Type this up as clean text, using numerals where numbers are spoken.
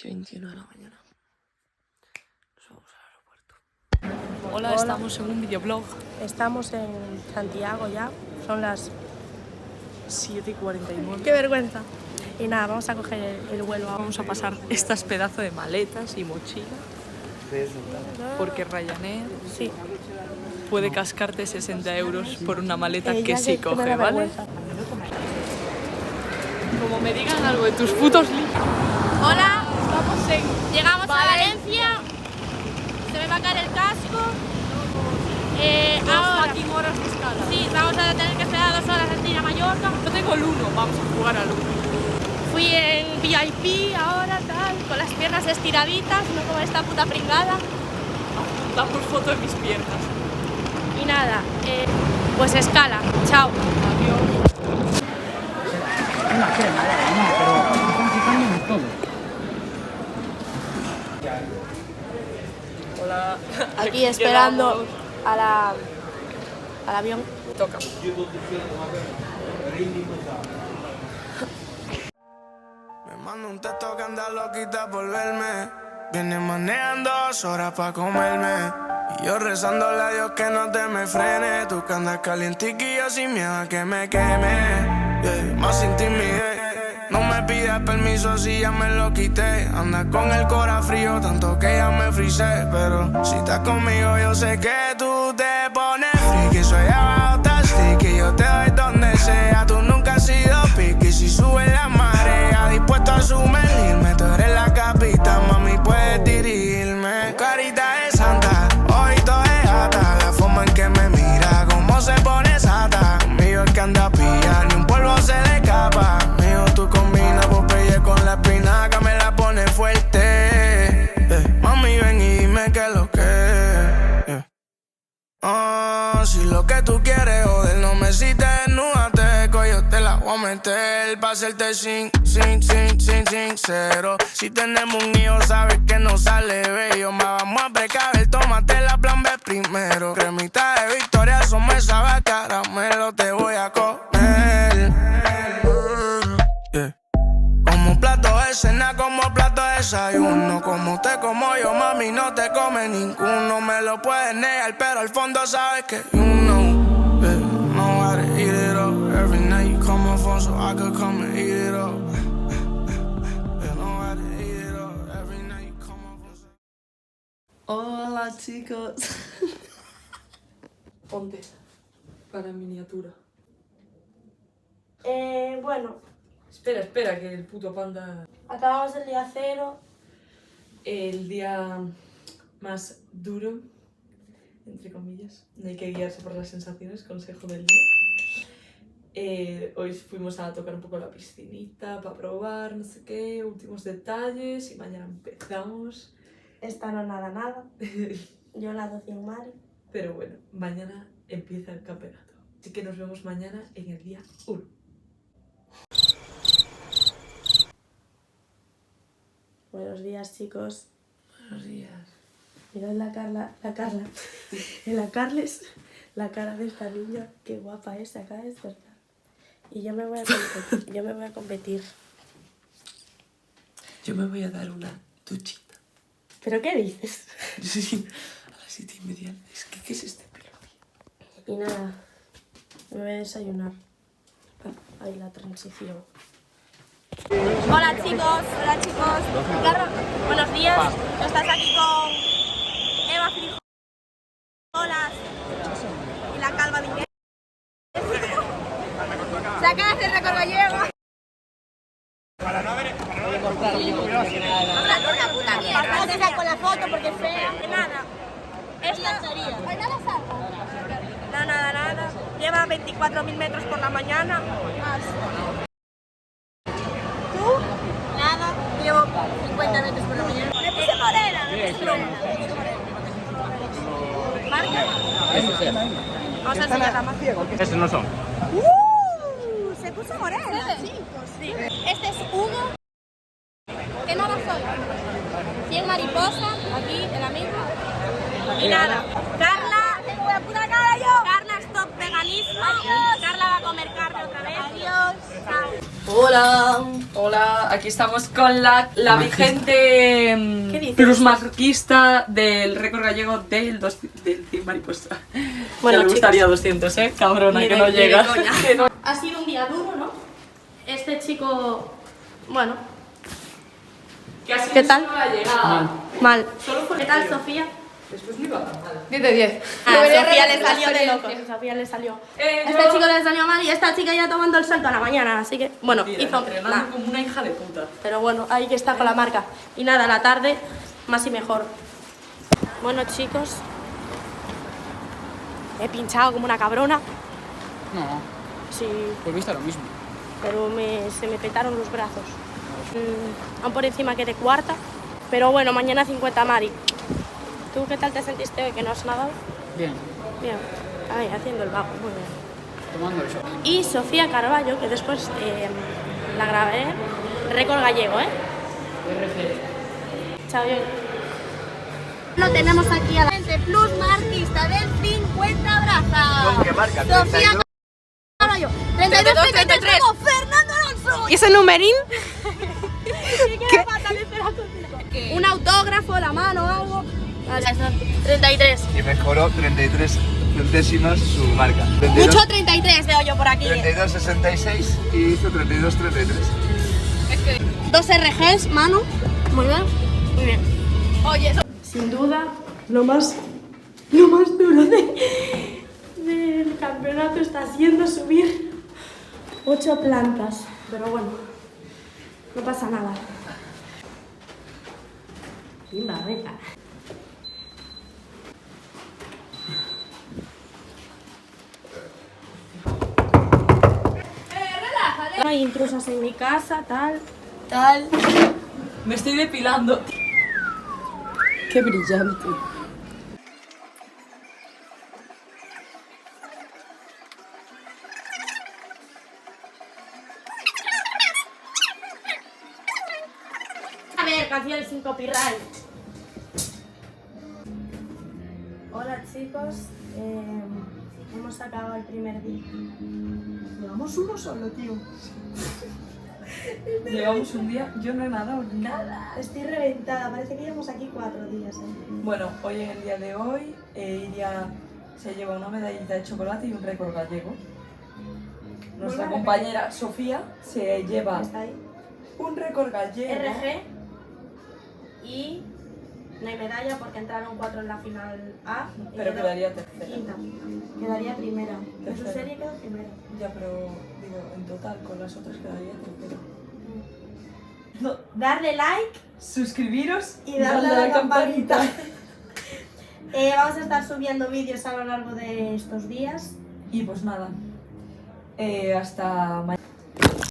8:21 de la mañana. Nos vamos al aeropuerto. Hola, estamos en un videoblog. Estamos en Santiago ya. Son las 7:49. ¡Qué vergüenza! Y nada, vamos a coger el vuelo. Vamos a pasar estas pedazos de maletas y mochila. Porque Ryanair Sí. puede cascarte 60 euros por una maleta que Ya sí que me coge, da ¿vale? vergüenza. Como me digan algo de tus putos libros. Hola, Estamos en llegamos a Valencia. Se me va a caer el casco. Ahora, horas de escala. sí, vamos a tener que esperar 2 horas en ir a Mallorca. Yo tengo el 1, vamos a jugar al 1. Fui en VIP ahora, tal, con las piernas estiraditas, no como esta puta pringada. Damos foto de mis piernas. Y nada, pues escala. Chao. Adiós. Una crema de arena, pero están fijando en todo. Hola. Aquí esperando al avión. Toca. Me manda un texto que anda loquita por verme. Viene manejando 2 horas pa' comerme. Y yo rezándole a Dios que no te me frene. Tú que andas calientiquillo sin miedo a que me queme. Yeah, más sin timidez. No me pidas permiso si ya me lo quité. Andas con el cora frío, tanto que ya me frisé. Pero si estás conmigo yo sé que tú te pones friki. Soy abajo, estás sticky. Yo te doy donde sea. Tú nunca has sido piqui. Si sube la marea, dispuesto a sumergirme. Tú eres la capitán, mami, puedes dirigirme. Carita de santa, hoy todo es ata. La forma en que me mira, cómo se pone sata. Conmigo es que anda pilla, ni un polvo se le escapa. Mío, tú combinas Popeye con la espinaca, me la pone fuerte. Mami, ven y dime qué es lo que. Si lo que tú quieres, joder, no me cites, desnúdate, yo te la voy a meter pa' hacerte sincero. Si tenemos un hijo, sabes que no sale bello. Más vamos a precaver, tómate la plan B primero. Cremita de Victoria, eso me sabe a caramelo, te voy a comer. Yeah. Como plato de cena, como plato de desayuno. Como te como yo, mami, no te come ninguno. Me lo puedes negar, pero al fondo sabes que you know, yeah, know how to eat it up. Every night you come on phone so I could come and eat it up. Yeah, know how to eat it up. Every night you come on phone so... Hola, chicos. Ponte para miniatura. Bueno, Espera, que el puto panda... acabamos el día 0. El día más duro, entre comillas. No hay que guiarse por las sensaciones, consejo del día. Hoy fuimos a tocar un poco la piscinita para probar, no sé qué, últimos detalles y mañana empezamos. Esta no nada. Yo nado 100 mares. Pero bueno, mañana empieza el campeonato. Así que nos vemos mañana en el día 1. Buenos días, chicos. Buenos días. Mirad la Carles, la cara de esta niña. Qué guapa es, se acaba de despertar. Y yo me voy a competir. Yo me voy a dar una duchita. ¿Pero qué dices? Sí, a las 7:30. Es que, ¿qué es este pelo? Y nada, me voy a desayunar. Ahí la transición. Hola chicos, Carlos, buenos días. Estás aquí con Eva Frijolas y la calva de inglés. Saca de hacer récord gallego. Una puta mierda. Bastante saco la foto porque es fea. Nada. Esta sería. Nada. Lleva 24.000 metros por la mañana. Nada, llevo 50 metros por la mañana. Me puse morena. ¿Marca? Vamos a enseñar la marca. Esos no son. Se puso morena, chicos. Sí. Este es Hugo, que no va sola. 100 mariposas, aquí el amigo. Y nada, Carla, tengo una puta cara yo. Carla, stop veganismo. Adiós. Carla va a comer carne otra vez. Adiós. Chao. Hola. Hola, aquí estamos con la vigente ¿Qué dices? plusmarquista del récord gallego del 100 mariposa. Bueno, ya le gustaría 200, cabrona, que no llega. Que no- Ha sido un día duro, ¿no? Este chico, bueno, Casi ¿Qué tal? no ha llegado. mal. Solo fue el ¿Qué tal, tío. Sofía? Después no iba tan mal. 10 de 10. A Sofía le salió de loco. Sofía le salió. A este yo- chico le salió mal y esta chica ya tomando el salto a la mañana, así que, bueno, Mira, hizo entrenando nada. como una hija de puta. Pero bueno, ahí que está con la marca. Y nada, a la tarde, más y mejor. Bueno, chicos, he pinchado como una cabrona. No, Sí, volviste a lo mismo. pero se me petaron los brazos. Aún por encima quedé cuarta, pero bueno, mañana 50 Mari. ¿Tú qué tal te sentiste hoy que no has nadado? Bien, Bien, ahí haciendo el vago, muy bien. tomando el sol. Y Sofía Carballo, que después la grabé, récord gallego, ¿eh? Chao, yo. Lo tenemos aquí a la gente plus marquista del 50 brazas. ¿Con qué marca? Sofía Carballo. 32, 33. Como Fernando Alonso. ¿Y ese numerín? ¿Qué? Un autógrafo, la mano, algo. Vale, 33. Y mejoró 33 centésimas su marca. 32, Mucho 33 veo yo por aquí. 32,66 y hizo 32,33. 2 RGs, mano. Muy bien. Muy bien. Oye, sin duda, lo más duro del campeonato está siendo subir 8 plantas. Pero bueno, no pasa nada. Linda, rica. No hay intrusas en mi casa, tal. Me estoy depilando. Qué brillante. A ver, canciones sin copyright. Hola chicos, hemos acabado el primer día. Llevamos uno solo, tío. Llevamos un día, yo no he nadado nada. Estoy reventada, parece que llevamos aquí 4 días. Bueno, hoy en el día de hoy, Iria se lleva una medallita de chocolate y un récord gallego. Nuestra Vuelve a compañera Sofía se lleva Está ahí. un récord gallego. RG y no hay medalla porque entraron 4 en la final A. y Pero quedó quedaría tercera. quinta. Quedaría primera. En su Tercera. serie quedó primera. Ya, pero digo, en total con las otras quedaría tercera. No, Darle like suscribiros y darle a la campanita. Vamos a estar subiendo vídeos a lo largo de estos días. Y pues nada, hasta mañana.